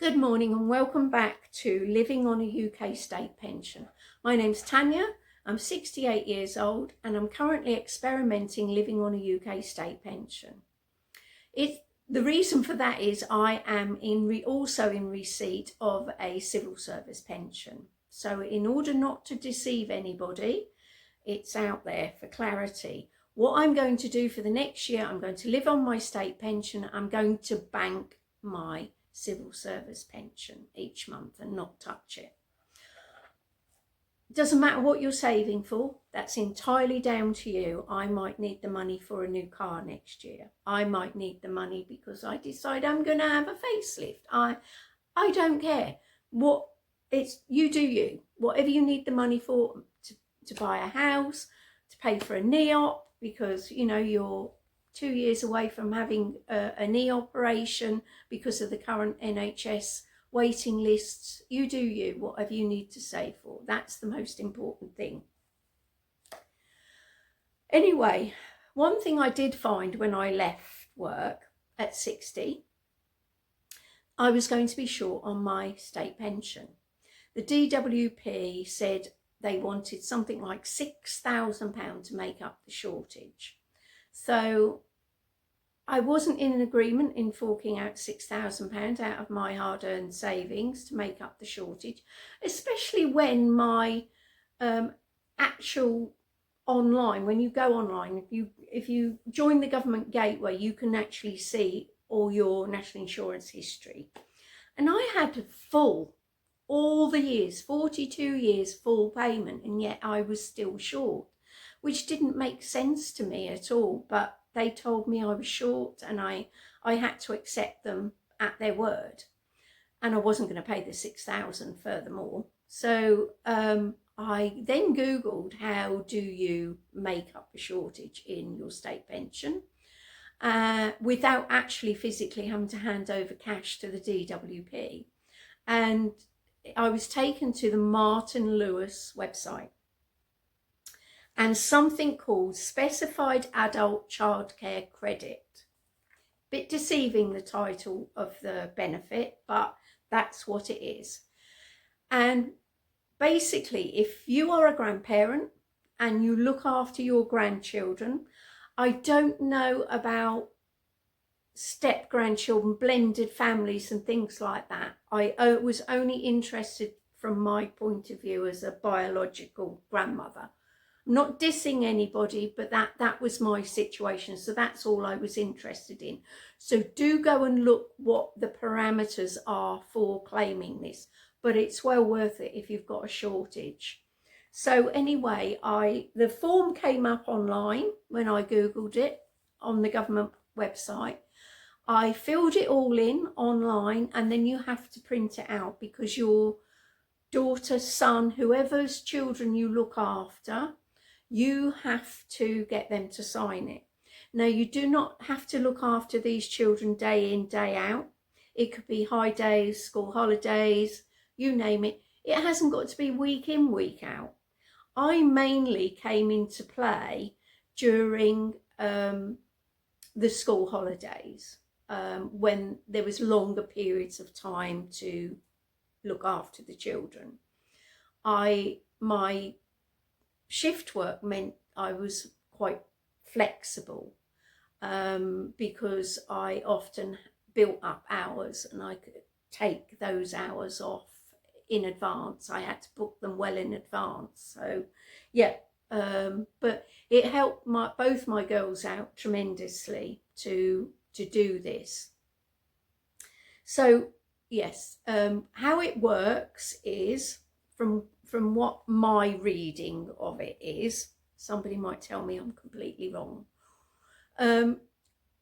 Good morning and welcome back to Living on a UK State Pension. My name's Tanya, I'm 68 years old and I'm currently experimenting living on a UK State Pension. The reason for that is I am also in receipt of a civil service pension. So in order not to deceive anybody, it's out there for clarity. What I'm going to do for the next year, I'm going to live on my state pension. I'm going to bank my civil service pension each month and not touch it. It doesn't matter what you're saving for, that's entirely down to you. I might need the money for a new car next year. I might need the money because I decide I'm going to have a facelift. I don't care. You do you. Whatever you need the money for, to buy a house, to pay for a knee op, because you know you're 2 years away from having a knee operation because of the current NHS waiting lists. You do you, whatever you need to save for. That's the most important thing. Anyway, one thing I did find when I left work at 60, I was going to be short on my state pension. The DWP said they wanted something like £6,000 to make up the shortage. So I wasn't in agreement in forking out £6,000 out of my hard-earned savings to make up the shortage, especially when my actual online, when you go online, if you join the government gateway, you can actually see all your national insurance history. And I had all the years, 42 years full payment, and yet I was still short, which didn't make sense to me at all. But they told me I was short and I had to accept them at their word. And I wasn't going to pay the 6,000 furthermore. So I then Googled, how do you make up a shortage in your state pension without actually physically having to hand over cash to the DWP. And I was taken to the Martin Lewis website. And something called Specified Adult Childcare Credit. Bit deceiving, the title of the benefit, but that's what it is. And basically, if you are a grandparent and you look after your grandchildren, I don't know about step-grandchildren, blended families and things like that. I was only interested from my point of view as a biological grandmother. I'm not dissing anybody, but that was my situation. So that's all I was interested in. So do go and look what the parameters are for claiming this, but it's well worth it if you've got a shortage. So anyway, the form came up online when I Googled it on the government website. I filled it all in online, and then you have to print it out because your daughter, son, whoever's children you look after, you have to get them to sign it. Now, you do not have to look after these children day in, day out. It could be high days, school holidays, you name it. It hasn't got to be week in, week out. I mainly came into play during the school holidays, when there was longer periods of time to look after the children. My shift work meant I was quite flexible because I often built up hours and I could take those hours off in advance. I had to book them well in advance. So yeah, but it helped both my girls out tremendously to do this. So yes, how it works is, from what my reading of it is, somebody might tell me I'm completely wrong.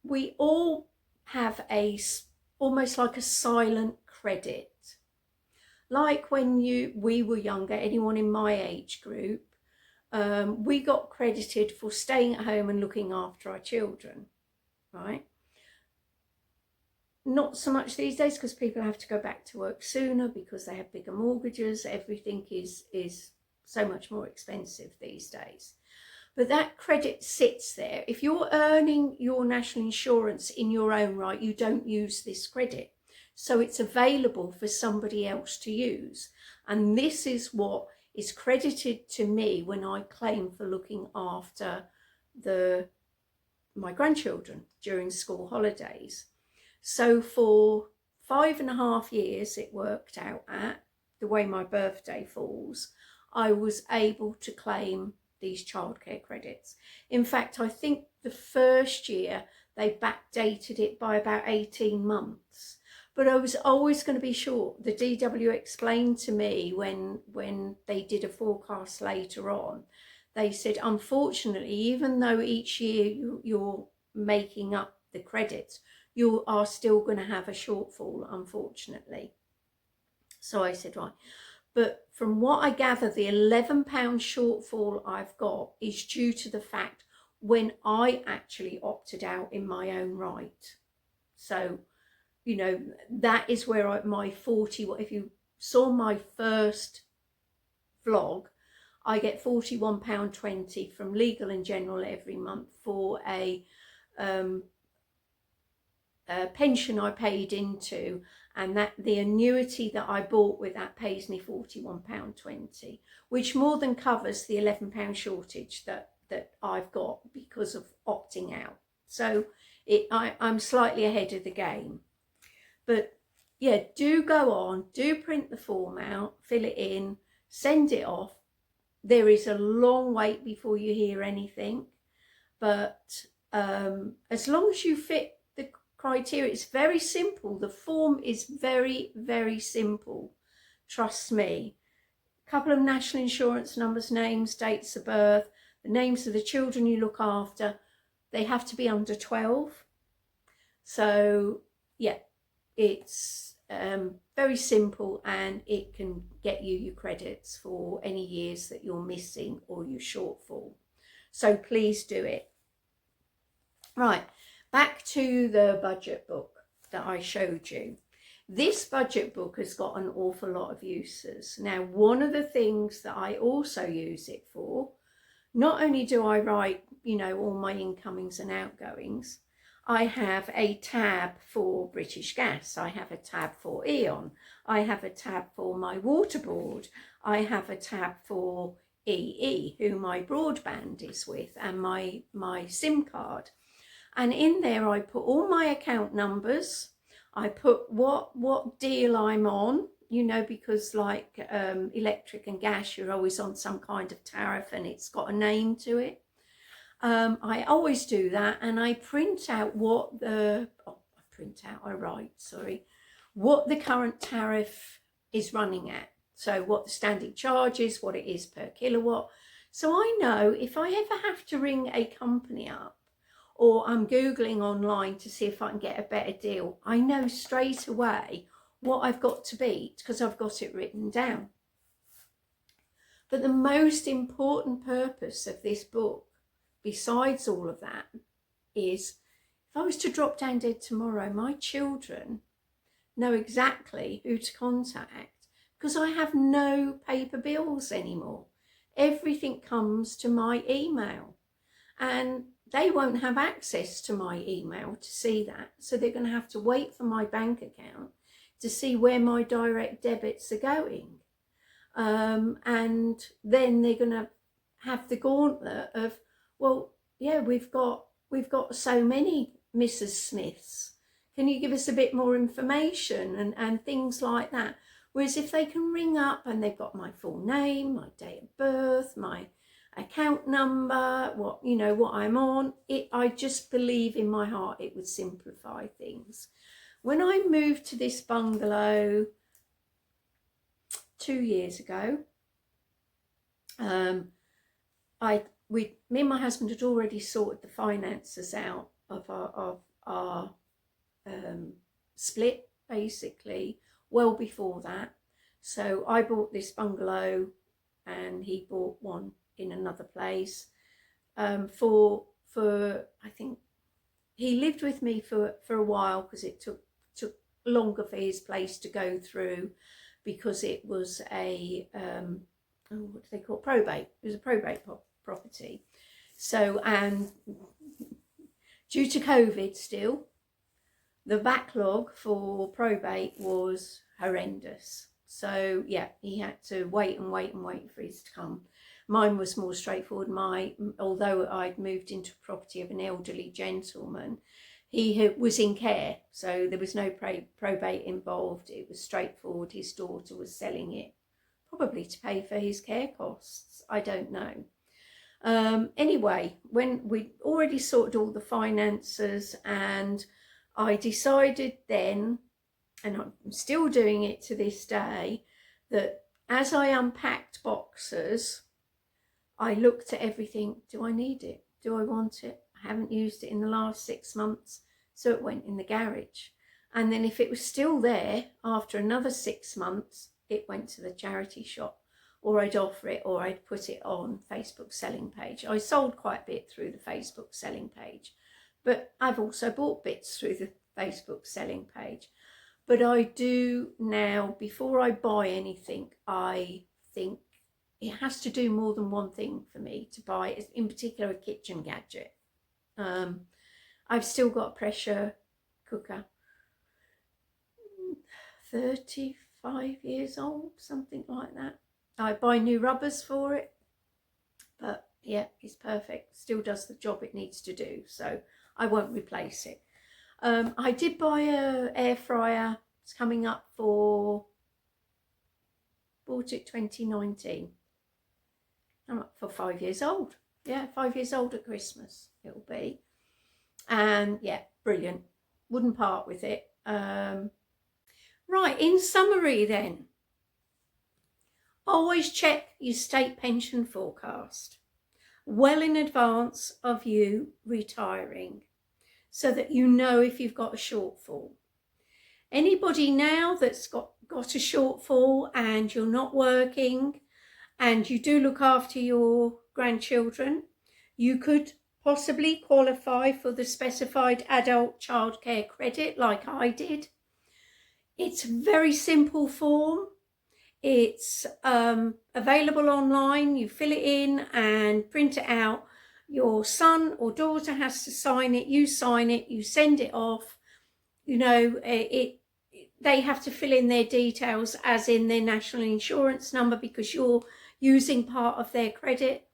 We all have almost like a silent credit. Like when we were younger, anyone in my age group, we got credited for staying at home and looking after our children, right? Not so much these days because people have to go back to work sooner because they have bigger mortgages. Everything is so much more expensive these days. But that credit sits there. If you're earning your national insurance in your own right, you don't use this credit. so it's available for somebody else to use. And this is what is credited to me when I claim for looking after my grandchildren during school holidays. So for 5.5 years it worked out at, the way my birthday falls, I was able to claim these childcare credits. In fact, I think the first year they backdated it by about 18 months. But I was always going to be short. The DW explained to me when they did a forecast later on, they said, unfortunately, even though each year you're making up the credits, you are still going to have a shortfall, unfortunately. So I said, right. But from what I gather, the £11 shortfall I've got is due to the fact when I actually opted out in my own right. So, you know, that is where my 40, if you saw my first vlog, I get £41.20 from Legal and General every month for a pension I paid into, and that the annuity that I bought with that pays me £41.20, which more than covers the £11 shortage that I've got because of opting out. So I'm slightly ahead of the game. But yeah, do go on, do print the form out, fill it in, send it off. There is a long wait before you hear anything, but as long as you fit the criteria, it's very simple. The form is very, very simple. Trust me. A couple of national insurance numbers, names, dates of birth, the names of the children you look after. They have to be under 12. So yeah, it's very simple, and it can get you your credits for any years that you're missing or your shortfall. So please do it. Right, back to the budget book that I showed you. This budget book has got an awful lot of uses. Now, one of the things that I also use it for, not only do I write, you know, all my incomings and outgoings, I have a tab for British Gas, I have a tab for E.ON, I have a tab for my water board, I have a tab for EE, who my broadband is with, and my SIM card. And in there I put all my account numbers, I put what deal I'm on, you know, because like electric and gas, you're always on some kind of tariff and it's got a name to it. I always do that, and I print out what the what the current tariff is running at. So what the standing charge is, what it is per kilowatt. So I know if I ever have to ring a company up, or I'm Googling online to see if I can get a better deal, I know straight away what I've got to beat because I've got it written down. But the most important purpose of this book, besides all of that, is if I was to drop down dead tomorrow, my children know exactly who to contact because I have no paper bills anymore. Everything comes to my email, and they won't have access to my email to see that. So they're going to have to wait for my bank account to see where my direct debits are going. And then they're going to have the gauntlet of, well, yeah, we've got so many Mrs. Smiths. Can you give us a bit more information and things like that? Whereas if they can ring up and they've got my full name, my date of birth, my account number, what I'm on, I just believe in my heart it would simplify things. When I moved to this bungalow 2 years ago, me and my husband had already sorted the finances out of our split, basically, well before that. So I bought this bungalow and he bought one in another place. For I think he lived with me for a while because it took longer for his place to go through, because it was a what do they call it? Probate. It was a probate property. So, and due to COVID still, the backlog for probate was horrendous. So yeah, he had to wait and wait and wait for his to come. Mine was more straightforward. Although I'd moved into property of an elderly gentleman, he was in care, so there was no probate involved. It was straightforward. His daughter was selling it, probably to pay for his care costs. I don't know. Anyway, when we already sorted all the finances, and I decided then, and I'm still doing it to this day, that as I unpacked boxes, I looked at everything. Do I need it? Do I want it? I haven't used it in the last 6 months, so it went in the garage. And then if it was still there after another 6 months, it went to the charity shop, or I'd offer it, or I'd put it on Facebook selling page. I sold quite a bit through the Facebook selling page, but I've also bought bits through the Facebook selling page. But I do now, before I buy anything, I think it has to do more than one thing for me to buy, in particular a kitchen gadget. I've still got a pressure cooker, 35 years old, something like that. I buy new rubbers for it, but yeah, it's perfect. Still does the job it needs to do, so I won't replace it. I did buy a air fryer. It's coming up bought it 2019. I'm up for 5 years old. Yeah, 5 years old at Christmas it'll be. And yeah, brilliant. Wouldn't part with it. Right, in summary then, always check your state pension forecast well in advance of you retiring, so that you know if you've got a shortfall. Anybody now that's got a shortfall and you're not working and you do look after your grandchildren, you could possibly qualify for the specified adult childcare credit like I did. It's a very simple form. It's available online. You fill it in and print it out. Your son or daughter has to sign it. You sign it. You send it off. You know, they have to fill in their details, as in their national insurance number, because you're using part of their credit.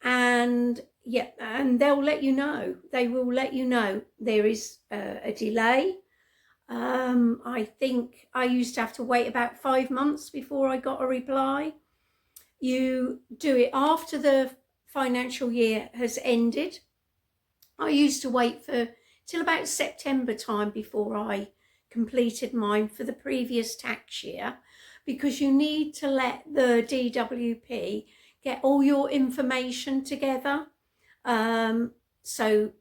And yeah, and they'll let you know. They will let you know. There is a delay. I think I used to have to wait about 5 months before I got a reply. You do it after the financial year has ended. I used to wait till about September time before I completed mine for the previous tax year, because you need to let the DWP get all your information together, so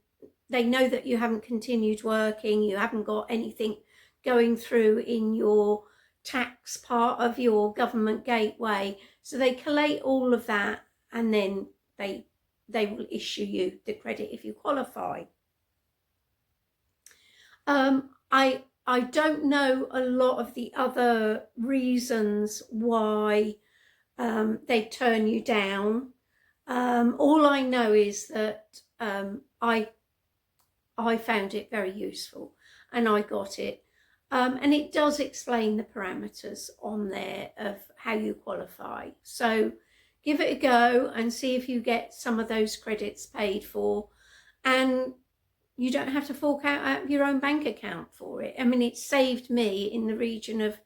they know that you haven't continued working, you haven't got anything going through in your tax part of your government gateway. So they collate all of that, and then they will issue you the credit if you qualify. I don't know a lot of the other reasons why they turn you down. All I know is that I found it very useful and I got it. And it does explain the parameters on there of how you qualify. So give it a go and see if you get some of those credits paid for. And you don't have to fork out of your own bank account for it. I mean, it saved me in the region of,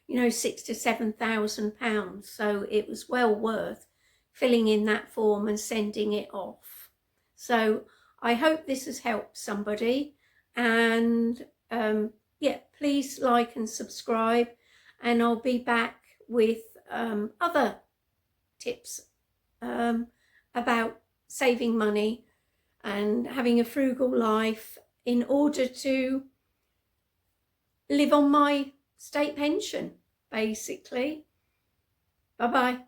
£6,000 to £7,000. So it was well worth filling in that form and sending it off. So I hope this has helped somebody. And yeah, please like and subscribe. And I'll be back with other tips about saving money and having a frugal life in order to live on my state pension, basically. Bye-bye.